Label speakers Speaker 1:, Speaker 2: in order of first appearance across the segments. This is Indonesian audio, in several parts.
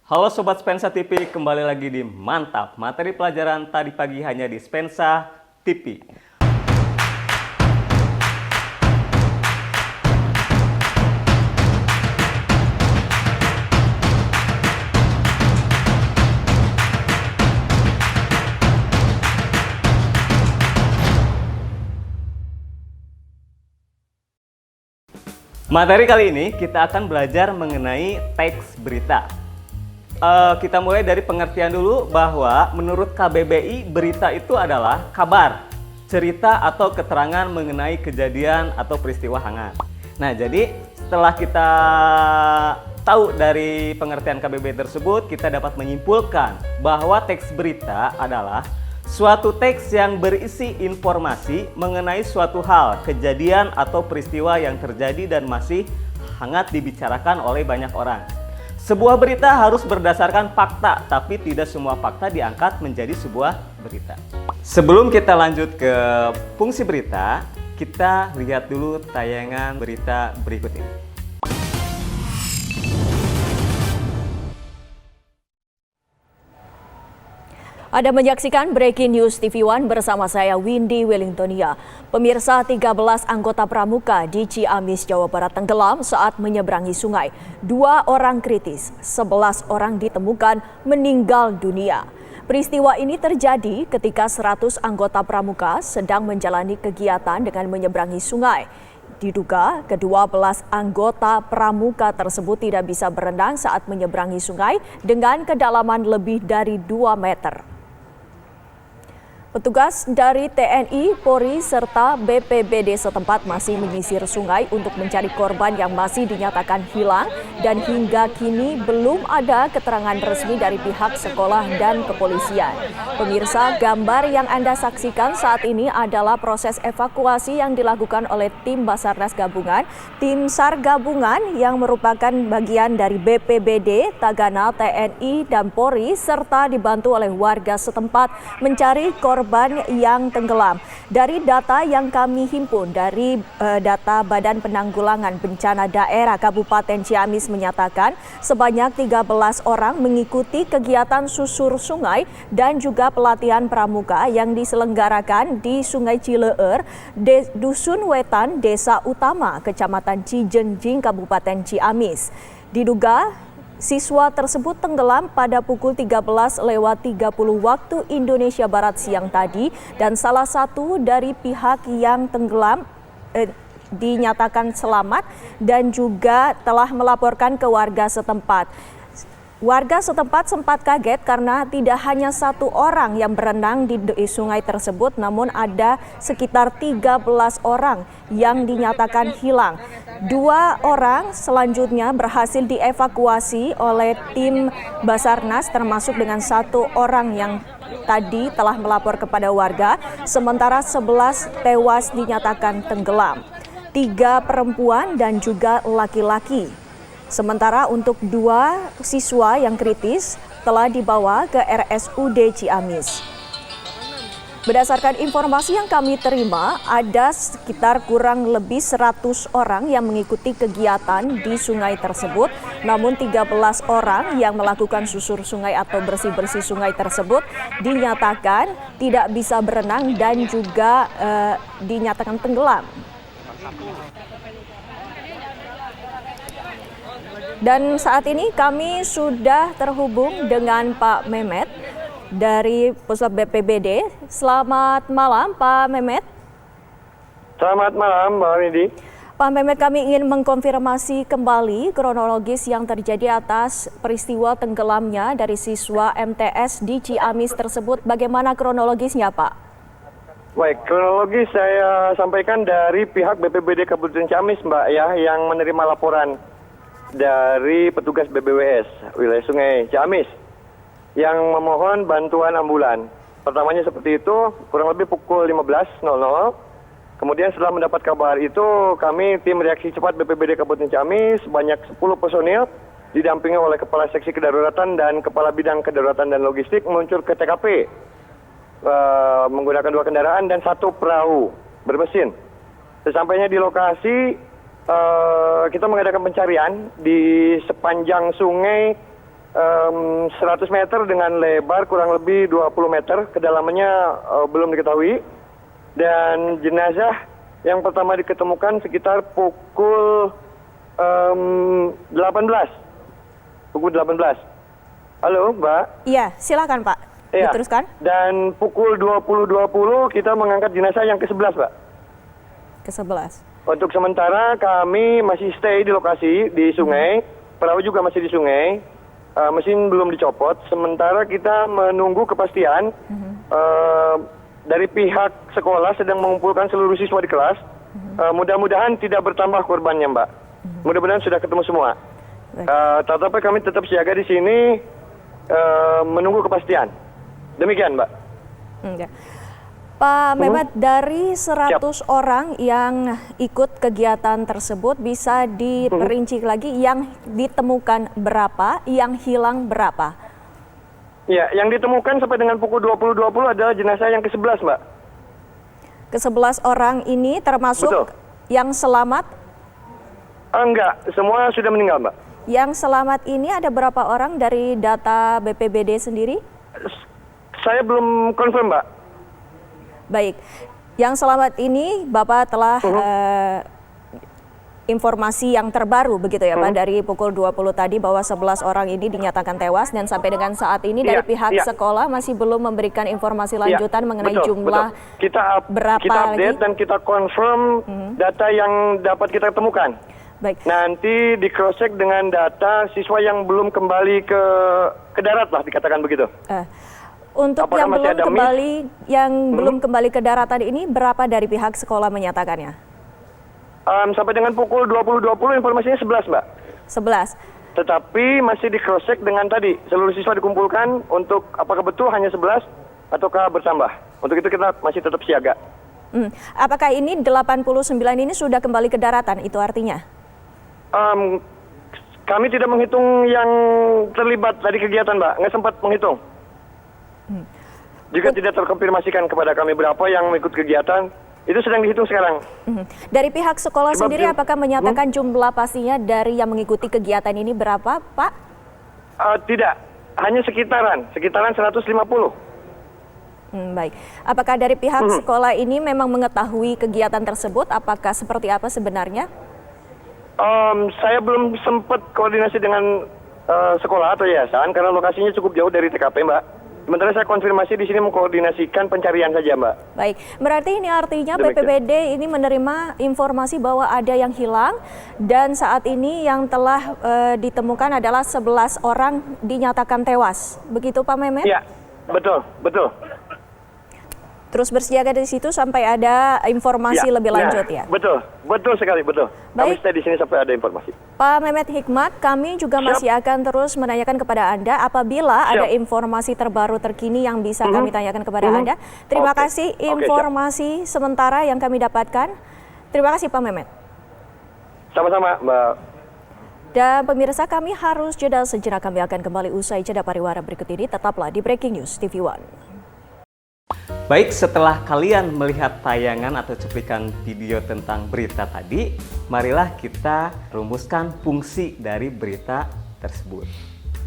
Speaker 1: Halo Sobat Spensa TV, kembali lagi di Mantap. Materi pelajaran tadi pagi hanya di Spensa TV. Materi kali ini kita akan belajar mengenai teks berita. Kita mulai dari pengertian dulu bahwa menurut KBBI berita itu adalah kabar, cerita atau keterangan mengenai kejadian atau peristiwa hangat. Nah, jadi setelah kita tahu dari pengertian KBBI tersebut, kita dapat menyimpulkan bahwa teks berita adalah suatu teks yang berisi informasi mengenai suatu hal, kejadian atau peristiwa yang terjadi dan masih hangat dibicarakan oleh banyak orang. Sebuah berita harus berdasarkan fakta, tapi tidak semua fakta diangkat menjadi sebuah berita. Sebelum kita lanjut ke fungsi berita, kita lihat dulu tayangan berita berikut ini.
Speaker 2: Anda menyaksikan Breaking News TV One bersama saya Windy Wellingtonia. Pemirsa, 13 anggota pramuka di Ciamis, Jawa Barat tenggelam saat menyeberangi sungai. 2 orang kritis, 11 orang ditemukan meninggal dunia. Peristiwa ini terjadi ketika 100 anggota pramuka sedang menjalani kegiatan dengan menyeberangi sungai. Diduga ke-12 anggota pramuka tersebut tidak bisa berenang saat menyeberangi sungai dengan kedalaman lebih dari 2 meter. Petugas dari TNI, Polri, serta BPBD setempat masih menyisir sungai untuk mencari korban yang masih dinyatakan hilang dan hingga kini belum ada keterangan resmi dari pihak sekolah dan kepolisian. Pemirsa, gambar yang Anda saksikan saat ini adalah proses evakuasi yang dilakukan oleh tim Basarnas Gabungan, tim SAR Gabungan yang merupakan bagian dari BPBD, Tagana, TNI, dan Polri, serta dibantu oleh warga setempat mencari korban yang tenggelam. Dari data yang kami himpun dari data Badan Penanggulangan Bencana Daerah Kabupaten Ciamis menyatakan sebanyak 13 orang mengikuti kegiatan susur sungai dan juga pelatihan pramuka yang diselenggarakan di Sungai Cileur, Dusun Wetan, Desa Utama, Kecamatan Cijenjing, Kabupaten Ciamis. Diduga siswa tersebut tenggelam pada pukul 13.30 waktu Indonesia Barat siang tadi dan salah satu dari pihak yang tenggelam dinyatakan selamat dan juga telah melaporkan ke warga setempat. Warga setempat sempat kaget karena tidak hanya 1 orang yang berenang di sungai tersebut, namun ada sekitar 13 orang yang dinyatakan hilang. 2 orang selanjutnya berhasil dievakuasi oleh tim Basarnas, termasuk dengan 1 orang yang tadi telah melapor kepada warga, sementara 11 tewas dinyatakan tenggelam. 3 perempuan dan juga laki-laki. Sementara untuk 2 siswa yang kritis telah dibawa ke RSUD Ciamis. Berdasarkan informasi yang kami terima, ada sekitar kurang lebih 100 orang yang mengikuti kegiatan di sungai tersebut. Namun 13 orang yang melakukan susur sungai atau bersih-bersih sungai tersebut dinyatakan tidak bisa berenang dan juga dinyatakan tenggelam. Dan saat ini kami sudah terhubung dengan Pak Mehmet dari Pusat BPBD. Selamat malam Pak Mehmet.
Speaker 3: Selamat malam Mbak Windy.
Speaker 2: Pak Mehmet, kami ingin mengkonfirmasi kembali kronologis yang terjadi atas peristiwa tenggelamnya dari siswa MTS di Ciamis tersebut. Bagaimana kronologisnya Pak?
Speaker 3: Baik, kronologis saya sampaikan dari pihak BPBD Kabupaten Ciamis Mbak ya, yang menerima laporan dari petugas BBWS wilayah Sungai Ciamis yang memohon bantuan ambulan. Pertamanya seperti itu, kurang lebih pukul 15.00. Kemudian setelah mendapat kabar itu, kami tim reaksi cepat BPBD Kabupaten Ciamis sebanyak 10 personil didampingi oleh Kepala Seksi Kedaruratan dan Kepala Bidang Kedaruratan dan Logistik meluncur ke TKP menggunakan 2 kendaraan dan 1 perahu bermesin. Sesampainya di lokasi, kita mengadakan pencarian di sepanjang sungai 100 meter dengan lebar kurang lebih 20 meter, kedalamannya belum diketahui. Dan jenazah yang pertama diketemukan sekitar pukul 18. Pukul 18. Halo, Mbak?
Speaker 2: Iya, silakan Pak.
Speaker 3: Iya.
Speaker 2: Diteruskan.
Speaker 3: Dan pukul 20.20 kita mengangkat jenazah yang ke-11, Mbak.
Speaker 2: Ke-11.
Speaker 3: Untuk sementara kami masih stay di lokasi di sungai, perahu juga masih di sungai, mesin belum dicopot. Sementara kita menunggu kepastian dari pihak sekolah sedang mengumpulkan seluruh siswa di kelas. Mudah-mudahan tidak bertambah korbannya, Mbak. Mudah-mudahan sudah ketemu semua. Tetapi kami tetap siaga di sini menunggu kepastian. Demikian, Mbak.
Speaker 2: Enggak. Pak Mehmet, dari 100 orang yang ikut kegiatan tersebut bisa diperinci lagi yang ditemukan berapa, yang hilang berapa?
Speaker 3: Ya, yang ditemukan sampai dengan pukul 20.20 adalah jenazah yang ke-11, Mbak.
Speaker 2: Ke-11 orang ini termasuk
Speaker 3: Betul.
Speaker 2: yang selamat?
Speaker 3: Enggak, semua sudah meninggal, Mbak.
Speaker 2: Yang selamat ini ada berapa orang dari data BPBD sendiri?
Speaker 3: Saya belum confirm, Mbak.
Speaker 2: Baik, yang selamat ini Bapak telah informasi yang terbaru begitu ya Pak, dari pukul 20 tadi bahwa 11 orang ini dinyatakan tewas dan sampai dengan saat ini dari pihak sekolah masih belum memberikan informasi lanjutan mengenai jumlah berapa
Speaker 3: kita update
Speaker 2: lagi.
Speaker 3: dan kita confirm data yang dapat kita temukan.
Speaker 2: Baik.
Speaker 3: Nanti di cross check dengan data siswa yang belum kembali ke darat lah, dikatakan begitu.
Speaker 2: Untuk
Speaker 3: Apakah
Speaker 2: yang belum kembali ke daratan ini berapa dari pihak sekolah menyatakannya?
Speaker 3: Sampai dengan pukul 20.20 informasinya 11, Mbak.
Speaker 2: 11.
Speaker 3: Tetapi masih di cross check dengan tadi seluruh siswa dikumpulkan untuk apakah betul hanya 11 ataukah bertambah. Untuk itu kita masih tetap siaga.
Speaker 2: Apakah ini 89 ini sudah kembali ke daratan, itu artinya?
Speaker 3: Kami tidak menghitung yang terlibat dari kegiatan, Mbak. Nggak sempat menghitung. Juga tidak terkonfirmasikan kepada kami berapa yang mengikut kegiatan. Itu sedang dihitung sekarang.
Speaker 2: Dari pihak sekolah sendiri apakah menyatakan jumlah pastinya dari yang mengikuti kegiatan ini berapa, Pak?
Speaker 3: Tidak, hanya sekitaran 150.
Speaker 2: Baik. Apakah dari pihak sekolah ini memang mengetahui kegiatan tersebut? Apakah seperti apa sebenarnya?
Speaker 3: Saya belum sempat koordinasi dengan sekolah atau yayasan karena lokasinya cukup jauh dari TKP, Mbak. Sementara saya konfirmasi di sini mengkoordinasikan pencarian saja, Mbak.
Speaker 2: Baik, berarti ini artinya
Speaker 3: Demikian.
Speaker 2: BPBD ini menerima informasi bahwa ada yang hilang dan saat ini yang telah ditemukan adalah 11 orang dinyatakan tewas. Begitu Pak Mehmet?
Speaker 3: Iya, betul.
Speaker 2: Terus bersiaga di situ sampai ada informasi lebih lanjut ya?
Speaker 3: Betul sekali, betul. Kami
Speaker 2: Baik.
Speaker 3: stay di sini sampai ada informasi.
Speaker 2: Pak Mehmet Hikmat, kami juga masih akan terus menanyakan kepada Anda apabila ada informasi terbaru terkini yang bisa kami tanyakan kepada Anda. Terima kasih informasi sementara yang kami dapatkan. Terima kasih Pak Mehmet.
Speaker 3: Sama-sama, Mbak.
Speaker 2: Dan pemirsa, kami harus jeda sejenak, kami akan kembali usai jeda pariwara berikut ini. Tetaplah di Breaking News TV One.
Speaker 1: Baik, setelah kalian melihat tayangan atau cuplikan video tentang berita tadi, marilah kita rumuskan fungsi dari berita tersebut.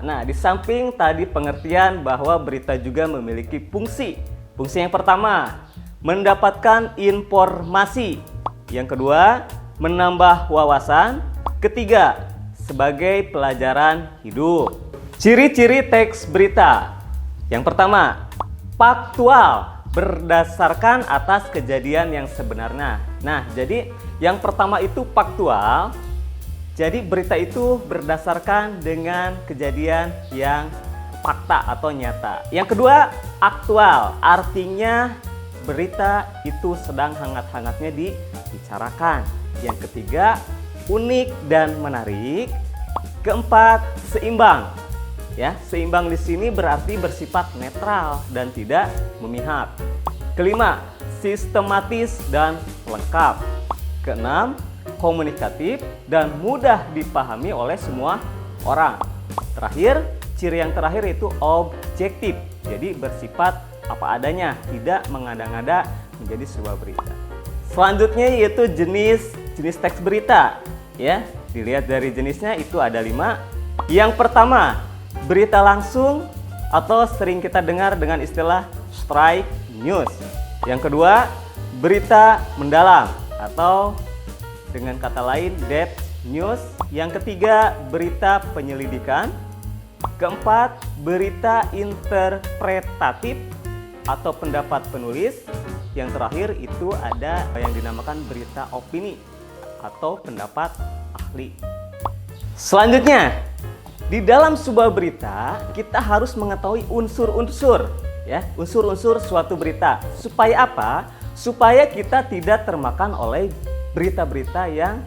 Speaker 1: Nah, di samping tadi pengertian bahwa berita juga memiliki fungsi. Fungsi yang pertama, mendapatkan informasi. Yang kedua, menambah wawasan. Ketiga, sebagai pelajaran hidup. Ciri-ciri teks berita. Yang pertama, faktual, berdasarkan atas kejadian yang sebenarnya. Nah, jadi yang pertama itu faktual. Jadi berita itu berdasarkan dengan kejadian yang fakta atau nyata. Yang kedua, aktual. Artinya berita itu sedang hangat-hangatnya dibicarakan. Yang ketiga, unik dan menarik. Keempat, seimbang. Ya, seimbang di sini berarti bersifat netral dan tidak memihak. Kelima, sistematis dan lengkap. Keenam, komunikatif dan mudah dipahami oleh semua orang. Terakhir, ciri yang terakhir itu objektif. Jadi bersifat apa adanya, tidak mengada-ngada menjadi sebuah berita. Selanjutnya yaitu jenis teks berita. Ya, dilihat dari jenisnya itu ada 5. Yang pertama, berita langsung atau sering kita dengar dengan istilah strike news. Yang kedua, berita mendalam atau dengan kata lain depth news. Yang ketiga, berita penyelidikan. Keempat, berita interpretatif atau pendapat penulis. Yang terakhir itu ada yang dinamakan berita opini atau pendapat ahli. Selanjutnya, di dalam sebuah berita kita harus mengetahui unsur-unsur, ya, unsur-unsur suatu berita. Supaya apa? Supaya kita tidak termakan oleh berita-berita yang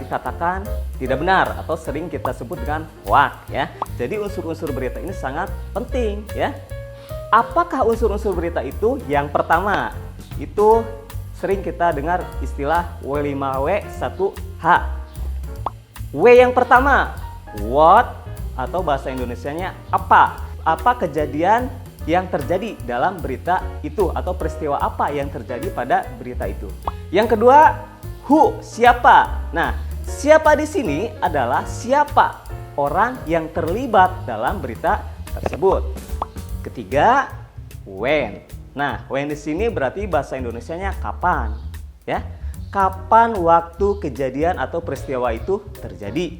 Speaker 1: dikatakan tidak benar atau sering kita sebut dengan hoax, ya. Jadi unsur-unsur berita ini sangat penting, ya. Apakah unsur-unsur berita itu? Yang pertama, itu sering kita dengar istilah W5W1H. W yang pertama, what atau bahasa Indonesianya apa? Apa kejadian yang terjadi dalam berita itu atau peristiwa apa yang terjadi pada berita itu. Yang kedua, who, siapa. Nah, siapa di sini adalah siapa orang yang terlibat dalam berita tersebut. Ketiga, when. Nah, when di sini berarti bahasa Indonesianya kapan, ya? Kapan waktu kejadian atau peristiwa itu terjadi.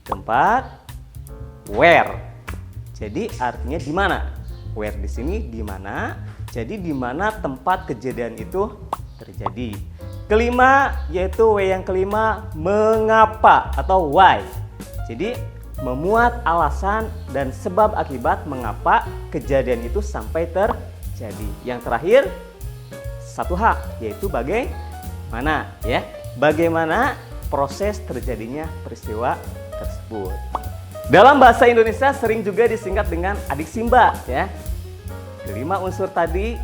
Speaker 1: Keempat, where. Jadi artinya di mana? Where di sini di mana? Jadi di mana tempat kejadian itu terjadi. Kelima, yaitu W yang kelima, mengapa atau why. Jadi memuat alasan dan sebab akibat mengapa kejadian itu sampai terjadi. Yang terakhir, 1H, yaitu bagaimana, ya. Bagaimana proses terjadinya peristiwa tersebut. Dalam bahasa Indonesia sering juga disingkat dengan adik Simba, ya. Kelima unsur tadi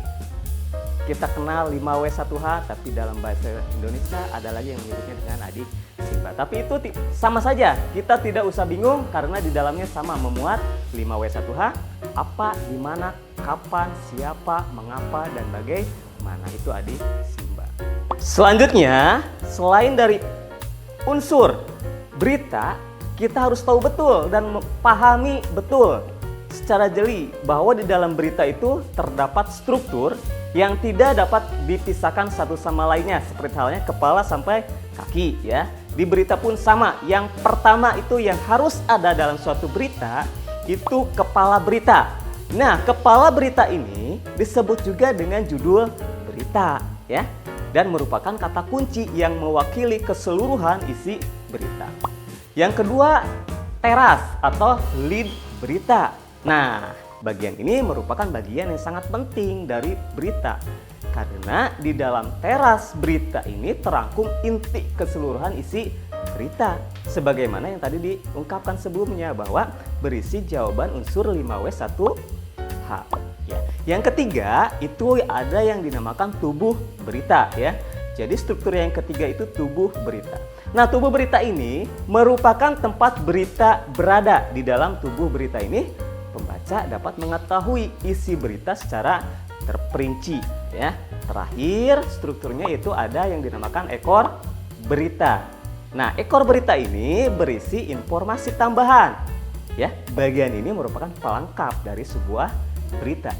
Speaker 1: kita kenal 5W1H, tapi dalam bahasa Indonesia ada lagi yang menyebutnya dengan adik Simba. Tapi itu sama saja, kita tidak usah bingung karena di dalamnya sama, memuat 5W1H, apa, di mana, kapan, siapa, mengapa, dan bagaimana. Itu adik Simba. Selanjutnya, selain dari unsur berita, kita harus tahu betul dan pahami betul secara jeli bahwa di dalam berita itu terdapat struktur yang tidak dapat dipisahkan satu sama lainnya, seperti halnya kepala sampai kaki, ya. Di berita pun sama. Yang pertama itu yang harus ada dalam suatu berita itu kepala berita. Nah, kepala berita ini disebut juga dengan judul berita, ya, dan merupakan kata kunci yang mewakili keseluruhan isi berita. Yang kedua, teras atau lead berita. Nah, bagian ini merupakan bagian yang sangat penting dari berita. Karena di dalam teras berita ini terangkum inti keseluruhan isi berita. Sebagaimana yang tadi diungkapkan sebelumnya bahwa berisi jawaban unsur 5W1H. Ya. Yang ketiga, itu ada yang dinamakan tubuh berita, ya. Jadi struktur yang ketiga itu tubuh berita. Nah, tubuh berita ini merupakan tempat berita berada. Di dalam tubuh berita ini, pembaca dapat mengetahui isi berita secara terperinci, ya. Terakhir, strukturnya itu ada yang dinamakan ekor berita. Nah, ekor berita ini berisi informasi tambahan, ya. Bagian ini merupakan pelengkap dari sebuah berita.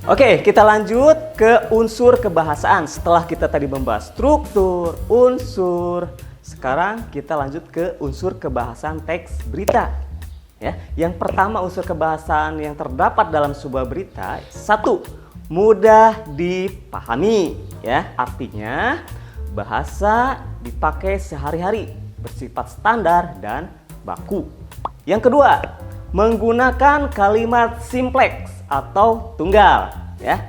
Speaker 1: Oke, kita lanjut ke unsur kebahasaan. Setelah kita tadi membahas struktur, unsur, sekarang kita lanjut ke unsur kebahasaan teks berita. Ya, yang pertama unsur kebahasaan yang terdapat dalam sebuah berita, satu, mudah dipahami. Ya, artinya bahasa dipakai sehari-hari, bersifat standar dan baku. Yang kedua, menggunakan kalimat simpleks atau tunggal, ya,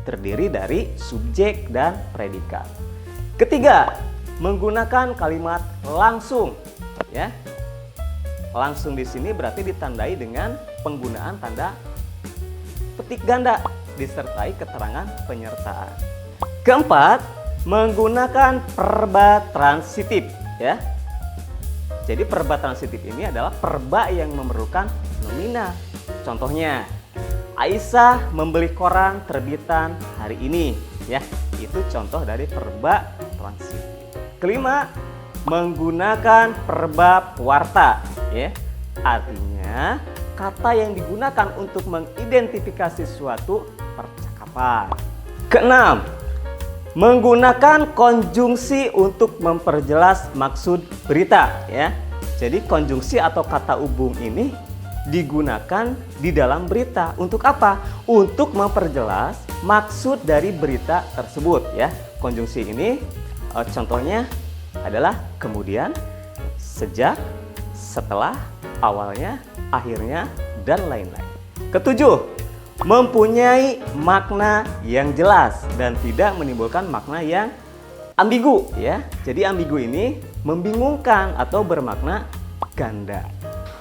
Speaker 1: terdiri dari subjek dan predikat. Ketiga, menggunakan kalimat langsung, ya. Langsung di sini berarti ditandai dengan penggunaan tanda petik ganda disertai keterangan penyertaan. Keempat, menggunakan perba transitif, ya. Jadi perba transitif ini adalah perba yang memerlukan nomina. Contohnya, Aisyah membeli koran terbitan hari ini, ya. Itu contoh dari perba transitif. Kelima, menggunakan perba pewarta, ya. Artinya, kata yang digunakan untuk mengidentifikasi suatu percakapan. Keenam, menggunakan konjungsi untuk memperjelas maksud berita ya. Jadi konjungsi atau kata hubung ini digunakan di dalam berita. Untuk apa? Untuk memperjelas maksud dari berita tersebut ya. Konjungsi ini contohnya adalah kemudian, sejak, setelah, awalnya, akhirnya, dan lain-lain. Ketujuh, mempunyai makna yang jelas dan tidak menimbulkan makna yang ambigu ya. Jadi ambigu ini membingungkan atau bermakna ganda.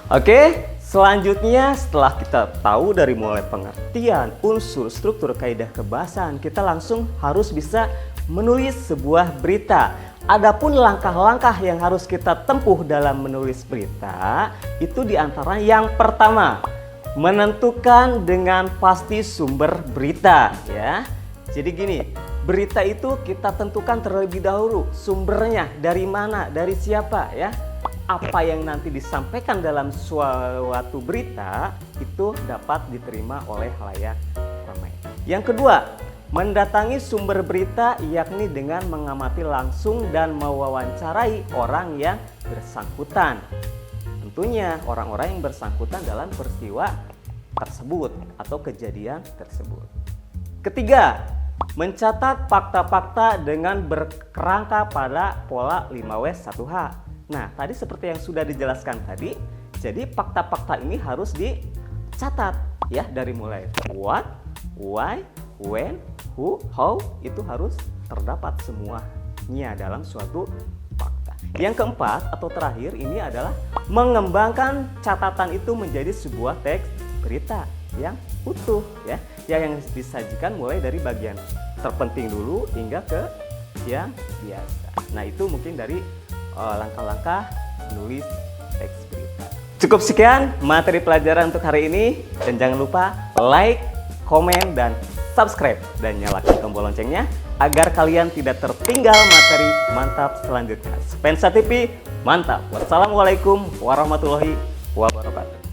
Speaker 1: Oke, selanjutnya setelah kita tahu dari mulai pengertian, unsur, struktur, kaidah kebahasaan, kita langsung harus bisa menulis sebuah berita. Adapun langkah-langkah yang harus kita tempuh dalam menulis berita itu diantara yang pertama, menentukan dengan pasti sumber berita ya. Jadi gini, berita itu kita tentukan terlebih dahulu sumbernya dari mana, dari siapa ya. Apa yang nanti disampaikan dalam suatu berita itu dapat diterima oleh khalayak ramai. Yang kedua, mendatangi sumber berita yakni dengan mengamati langsung dan mewawancarai orang yang bersangkutan. Tentunya orang-orang yang bersangkutan dalam peristiwa tersebut atau kejadian tersebut. Ketiga, mencatat fakta-fakta dengan berkerangka pada pola 5W1H. Nah, tadi seperti yang sudah dijelaskan tadi, jadi fakta-fakta ini harus dicatat ya, dari mulai what, why, when, who, how, itu harus terdapat semuanya dalam suatu fakta. Yang keempat atau terakhir ini adalah mengembangkan catatan itu menjadi sebuah teks berita yang utuh ya, yang disajikan mulai dari bagian terpenting dulu hingga ke yang biasa. Nah, itu mungkin dari langkah-langkah menulis teks berita. Cukup sekian materi pelajaran untuk hari ini, dan jangan lupa like, komen, dan subscribe dan nyalakan tombol loncengnya agar kalian tidak tertinggal materi mantap selanjutnya. Spensa TV, mantap. Wassalamualaikum warahmatullahi wabarakatuh.